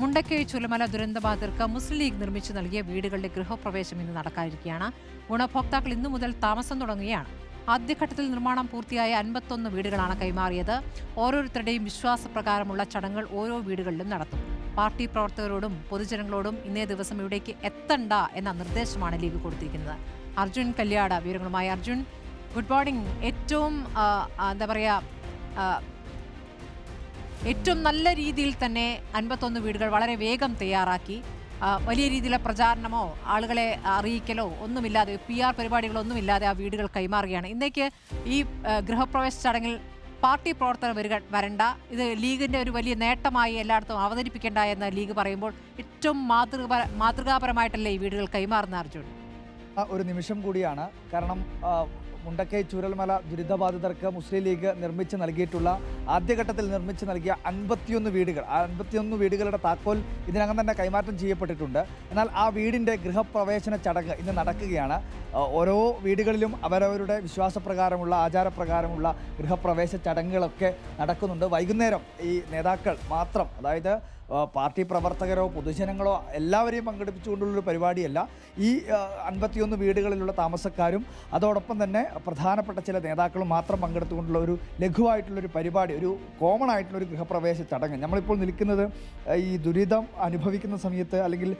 മുണ്ടക്കൈ ചുരമല ദുരന്തബാധിതർക്ക് മുസ്ലിം league നിർമ്മിച്ചു നൽകിയ വീടുകളുടെ ഗൃഹപ്രവേശം ഇന്ന് നടക്കാനിരിക്കുകയാണ്. ഗുണഭോക്താക്കൾ ഇന്നു മുതൽ താമസം തുടങ്ങുകയാണ്. ആദ്യഘട്ടത്തിൽ നിർമ്മാണം പൂർത്തിയായ 51 വീടുകളാണ് കൈമാറിയത്. ഓരോരുത്തരുടെയും വിശ്വാസപ്രകാരമുള്ള ചടങ്ങുകൾ ഓരോ വീടുകളിലും നടത്തും. പാർട്ടി പ്രവർത്തകരോടും പൊതുജനങ്ങളോടും ഇന്നേ ദിവസം ഇവിടേക്ക് എത്തണ്ട എന്ന നിർദ്ദേശമാണ് ലീഗ് കൊടുത്തിരിക്കുന്നത്. അർജുൻ കല്യാട് വിവരങ്ങളുമായി. Arjun, good morning. ഏറ്റവും നല്ല രീതിയിൽ തന്നെ 51 വീടുകൾ വളരെ വേഗം തയ്യാറാക്കി വലിയ രീതിയിലെ പ്രചാരണമോ ആളുകളെ അറിയിക്കലോ ഒന്നുമില്ലാതെ PR പരിപാടികളൊന്നുമില്ലാതെ ആ വീടുകൾ കൈമാറുകയാണ്. ഇന്നേക്ക് ഈ ഗൃഹപ്രവേശ ചടങ്ങിൽ പാർട്ടി പ്രവർത്തകർ വരണ്ട, ഇത് ലീഗിൻ്റെ ഒരു വലിയ നേട്ടമായി എല്ലായിടത്തും അവതരിപ്പിക്കേണ്ട എന്ന് ലീഗ് പറയുമ്പോൾ ഏറ്റവും മാതൃകാപരമായിട്ടല്ലേ ഈ വീടുകൾ കൈമാറുന്ന അർജുൻ? ഒരു നിമിഷം കൂടിയാണ്. കാരണം മുണ്ടക്കൈ ചൂരൽമല ദുരിതബാധിതർക്ക് മുസ്ലിം ലീഗ് നിർമ്മിച്ച് നൽകിയിട്ടുള്ള ആദ്യഘട്ടത്തിൽ നിർമ്മിച്ച് നൽകിയ 51 വീടുകൾ, ആ 51 വീടുകളുടെ താക്കോൽ ഇതിനകം തന്നെ കൈമാറ്റം ചെയ്യപ്പെട്ടിട്ടുണ്ട്. എന്നാൽ ആ വീടിൻ്റെ ഗൃഹപ്രവേശന ചടങ്ങ് ഇന്ന് നടക്കുകയാണ്. ഓരോ വീടുകളിലും അവരവരുടെ വിശ്വാസപ്രകാരമുള്ള ആചാരപ്രകാരമുള്ള ഗൃഹപ്രവേശ ചടങ്ങുകളൊക്കെ നടക്കുന്നുണ്ട്. വൈകുന്നേരം ഈ നേതാക്കൾ മാത്രം, അതായത് പാർട്ടി പ്രവർത്തകരോ പൊതുജനങ്ങളോ എല്ലാവരെയും പങ്കെടുപ്പിച്ചുകൊണ്ടുള്ളൊരു പരിപാടിയല്ല. ഈ 51 വീടുകളിലുള്ള താമസക്കാരും അതോടൊപ്പം തന്നെ പ്രധാനപ്പെട്ട ചില നേതാക്കളും മാത്രം പങ്കെടുത്തുകൊണ്ടുള്ള ഒരു ലഘുവായിട്ടുള്ളൊരു പരിപാടി, ഒരു കോമൺ ആയിട്ടുള്ളൊരു ഗൃഹപ്രവേശ ചടങ്ങ്. നമ്മളിപ്പോൾ നിൽക്കുന്നത് ഈ ദുരിതം അനുഭവിക്കുന്ന സമയത്ത്, അല്ലെങ്കിൽ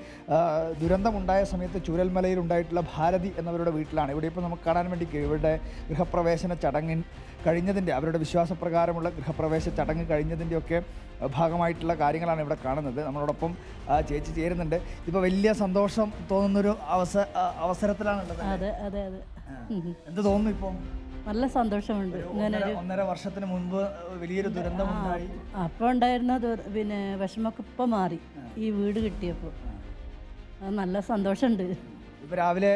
ദുരന്തമുണ്ടായ സമയത്ത് ചൂരൽമലയിൽ ഉണ്ടായിട്ടുള്ള ഭാരതി എന്നവരുടെ വീട്ടിലാണ്. ഇവിടെ ഇപ്പോൾ നമുക്ക് കാണാൻ വേണ്ടി ഇവരുടെ ഗൃഹപ്രവേശന ചടങ്ങിൻ കഴിഞ്ഞതിൻ്റെ, അവരുടെ വിശ്വാസപ്രകാരമുള്ള ഗൃഹപ്രവേശ ചടങ്ങ് കഴിഞ്ഞതിൻ്റെയൊക്കെ ഭാഗമായിട്ടുള്ള കാര്യങ്ങളാണ് ഇവിടെ കാണുന്നത്. നമ്മളോടൊപ്പം ചേച്ചി ചേരുന്നുണ്ട്. ഇപ്പോൾ വലിയ സന്തോഷം തോന്നുന്നൊരു അവസരത്തിലാണുള്ളത്. അതെ അതെ അതെ. എന്ത് തോന്നുന്നു ഇപ്പോൾ? നല്ല സന്തോഷമുണ്ട്. ഇങ്ങനെ 1.5 വർഷത്തിന് മുൻപ് വലിയൊരു ദുരന്തമുണ്ടായി. അപ്പോൾ ഉണ്ടായിരുന്ന വിഷമമൊക്കെ ഇപ്പം മാറി ഈ വീട് കിട്ടിയപ്പോൾ. നല്ല സന്തോഷമുണ്ട്. ഇപ്പോൾ രാവിലെ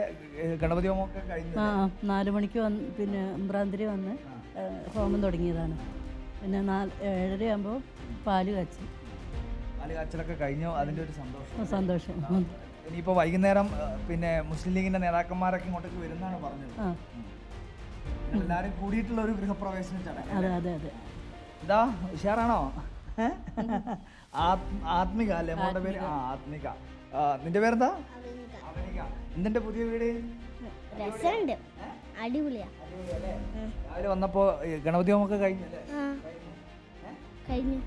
ഗണപതി ഹോമമൊക്കെ കഴിഞ്ഞു. 4 മണിക്ക് പിന്നെ ഉമ്രാന്തിരി വന്ന് ഹോമം തുടങ്ങിയതാണ്. പിന്നെ 7:30 ആകുമ്പോൾ പാല് കാച്ചലൊക്കെ കഴിഞ്ഞു. അതിൻ്റെ ഒരു സന്തോഷം. ഇനിയിപ്പോൾ വൈകുന്നേരം പിന്നെ മുസ്ലിം ലീഗിൻ്റെ നേതാക്കന്മാരൊക്കെ ഇങ്ങോട്ടേക്ക് വരുന്നതാണ് പറഞ്ഞത്. എല്ലാവരും കൂടിയിട്ടുള്ള ഒരു ഗൃഹപ്രവേശന ചടങ്ങ്. അതെ അതെ അതെ. ഇതാ ഉഷാറാണോ? ആത്മിക അല്ലേ മോളുടെ പേര്? ആത്മിക. നിന്റെ പേരെന്താ? എന്തിന്റെ പുതിയ വീട്? അടിപൊളിയാ. രാവിലെ വന്നപ്പോ ഗണപതി ഹോമൊക്കെ കഴിഞ്ഞല്ലേ? കഴിഞ്ഞു.